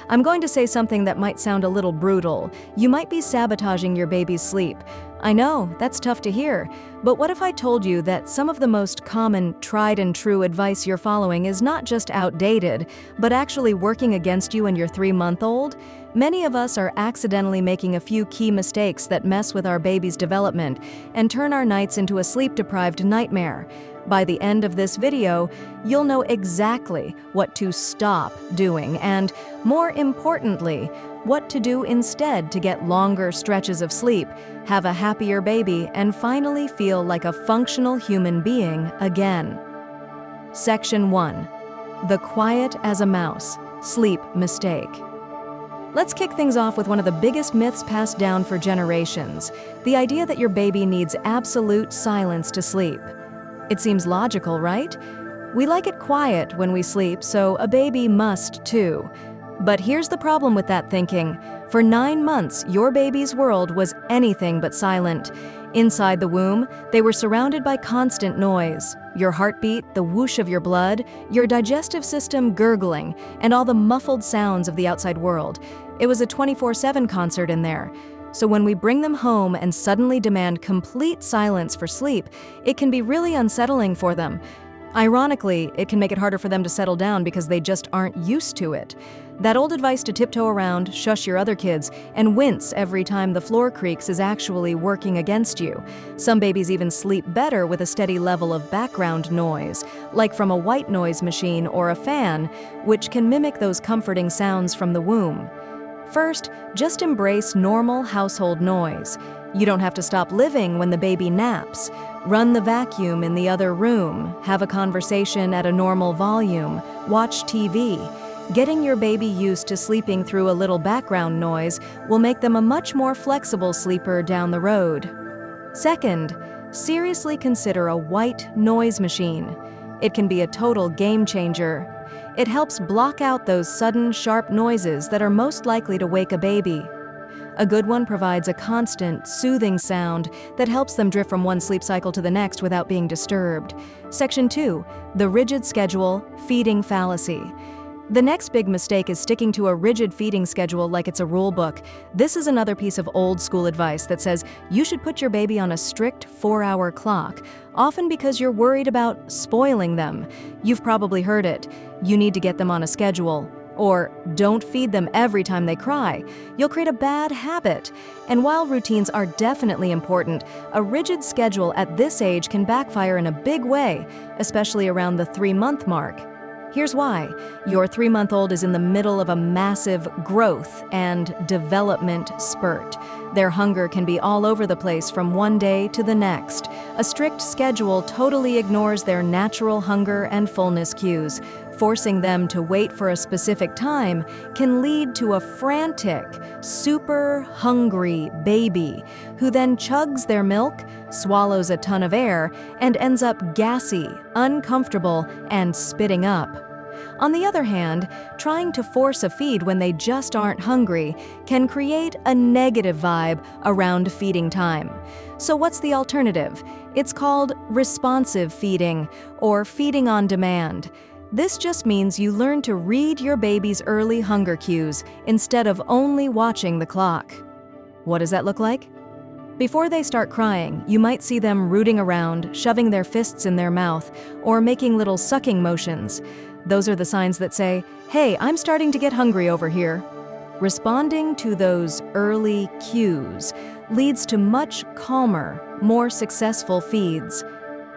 I'm going to say something that might sound a little brutal. You might be sabotaging your baby's sleep. I know, that's tough to hear, but what if I told you that some of the most common, tried and true advice you're following is not just outdated, but actually working against you and your 3-month-old? Many of us are accidentally making a few key mistakes that mess with our baby's development and turn our nights into a sleep-deprived nightmare. By the end of this video, you'll know exactly what to stop doing and, more importantly, what to do instead to get longer stretches of sleep, have a happier baby, and finally feel like a functional human being again. Section 1. The quiet as a mouse, sleep mistake. Let's kick things off with one of the biggest myths passed down for generations, the idea that your baby needs absolute silence to sleep. It seems logical, right? We like it quiet when we sleep, so a baby must too. But here's the problem with that thinking. For 9 months, your baby's world was anything but silent. Inside the womb, they were surrounded by constant noise. Your heartbeat, the whoosh of your blood, your digestive system gurgling, and all the muffled sounds of the outside world. It was a 24/7 concert in there. So when we bring them home and suddenly demand complete silence for sleep, it can be really unsettling for them. Ironically, it can make it harder for them to settle down because they just aren't used to it. That old advice to tiptoe around, shush your other kids, and wince every time the floor creaks is actually working against you. Some babies even sleep better with a steady level of background noise, like from a white noise machine or a fan, which can mimic those comforting sounds from the womb. First, just embrace normal household noise. You don't have to stop living when the baby naps. Run the vacuum in the other room, have a conversation at a normal volume, watch TV. Getting your baby used to sleeping through a little background noise will make them a much more flexible sleeper down the road. Second, seriously consider a white noise machine. It can be a total game changer. It helps block out those sudden, sharp noises that are most likely to wake a baby. A good one provides a constant, soothing sound that helps them drift from one sleep cycle to the next without being disturbed. Section 2. The rigid schedule, feeding fallacy. The next big mistake is sticking to a rigid feeding schedule like it's a rule book. This is another piece of old school advice that says you should put your baby on a strict 4-hour clock, often because you're worried about spoiling them. You've probably heard it. You need to get them on a schedule. Or don't feed them every time they cry. You'll create a bad habit. And while routines are definitely important, a rigid schedule at this age can backfire in a big way, especially around the 3-month mark. Here's why. Your 3-month-old is in the middle of a massive growth and development spurt. Their hunger can be all over the place from one day to the next. A strict schedule totally ignores their natural hunger and fullness cues. Forcing them to wait for a specific time can lead to a frantic, super hungry baby who then chugs their milk, swallows a ton of air, and ends up gassy, uncomfortable, and spitting up. On the other hand, trying to force a feed when they just aren't hungry can create a negative vibe around feeding time. So what's the alternative? It's called responsive feeding or feeding on demand. This just means you learn to read your baby's early hunger cues instead of only watching the clock. What does that look like? Before they start crying, you might see them rooting around, shoving their fists in their mouth, or making little sucking motions. Those are the signs that say, "Hey, I'm starting to get hungry over here." Responding to those early cues leads to much calmer, more successful feeds.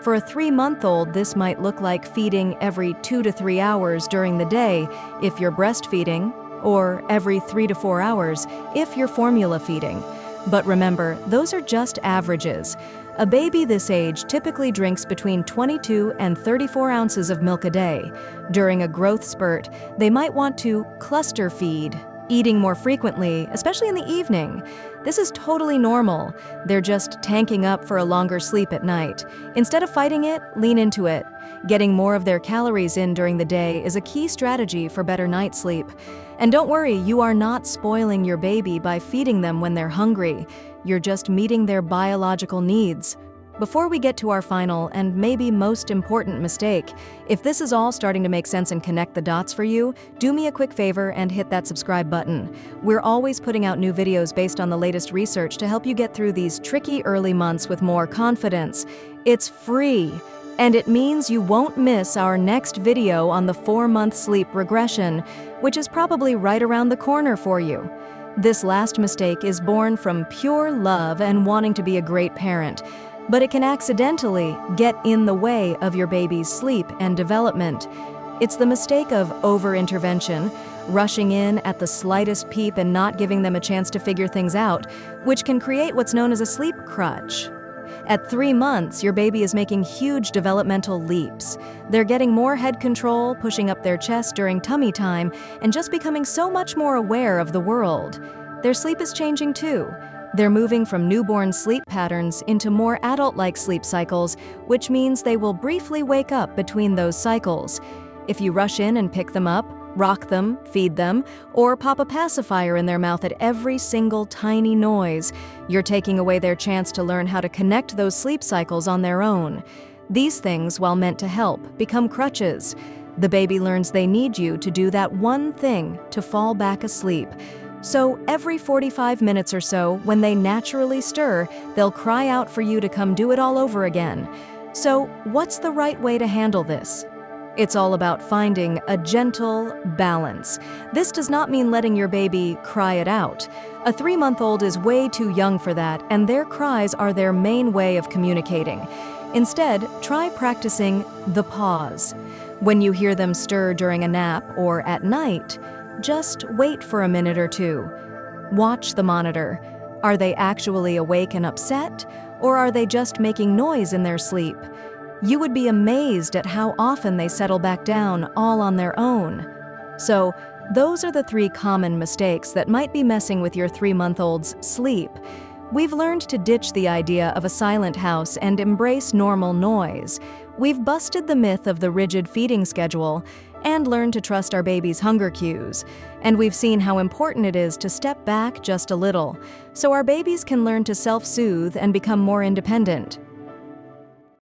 For a 3-month-old, this might look like feeding every 2 to 3 hours during the day if you're breastfeeding, or every 3 to 4 hours if you're formula feeding. But remember, those are just averages. A baby this age typically drinks between 22 and 34 ounces of milk a day. During a growth spurt, they might want to cluster feed, eating more frequently, especially in the evening. This is totally normal. They're just tanking up for a longer sleep at night. Instead of fighting it, lean into it. Getting more of their calories in during the day is a key strategy for better night sleep. And don't worry, you are not spoiling your baby by feeding them when they're hungry. You're just meeting their biological needs. Before we get to our final and maybe most important mistake, if this is all starting to make sense and connect the dots for you, do me a quick favor and hit that subscribe button. We're always putting out new videos based on the latest research to help you get through these tricky early months with more confidence. It's free, and it means you won't miss our next video on the 4-month sleep regression, which is probably right around the corner for you. This last mistake is born from pure love and wanting to be a great parent, but it can accidentally get in the way of your baby's sleep and development. It's the mistake of over-intervention, rushing in at the slightest peep and not giving them a chance to figure things out, which can create what's known as a sleep crutch. At 3 months, your baby is making huge developmental leaps. They're getting more head control, pushing up their chest during tummy time, and just becoming so much more aware of the world. Their sleep is changing too. They're moving from newborn sleep patterns into more adult-like sleep cycles, which means they will briefly wake up between those cycles. If you rush in and pick them up, rock them, feed them, or pop a pacifier in their mouth at every single tiny noise, you're taking away their chance to learn how to connect those sleep cycles on their own. These things, while meant to help, become crutches. The baby learns they need you to do that one thing to fall back asleep. So every 45 minutes or so, when they naturally stir, they'll cry out for you to come do it all over again. So what's the right way to handle this? It's all about finding a gentle balance. This does not mean letting your baby cry it out. A 3-month-old is way too young for that, and their cries are their main way of communicating. Instead, try practicing the pause. When you hear them stir during a nap or at night, just wait for a minute or two. Watch the monitor. Are they actually awake and upset, or are they just making noise in their sleep? You would be amazed at how often they settle back down all on their own. So, those are the 3 common mistakes that might be messing with your 3-month-old's sleep. We've learned to ditch the idea of a silent house and embrace normal noise. We've busted the myth of the rigid feeding schedule and learned to trust our baby's hunger cues. And we've seen how important it is to step back just a little, so our babies can learn to self-soothe and become more independent.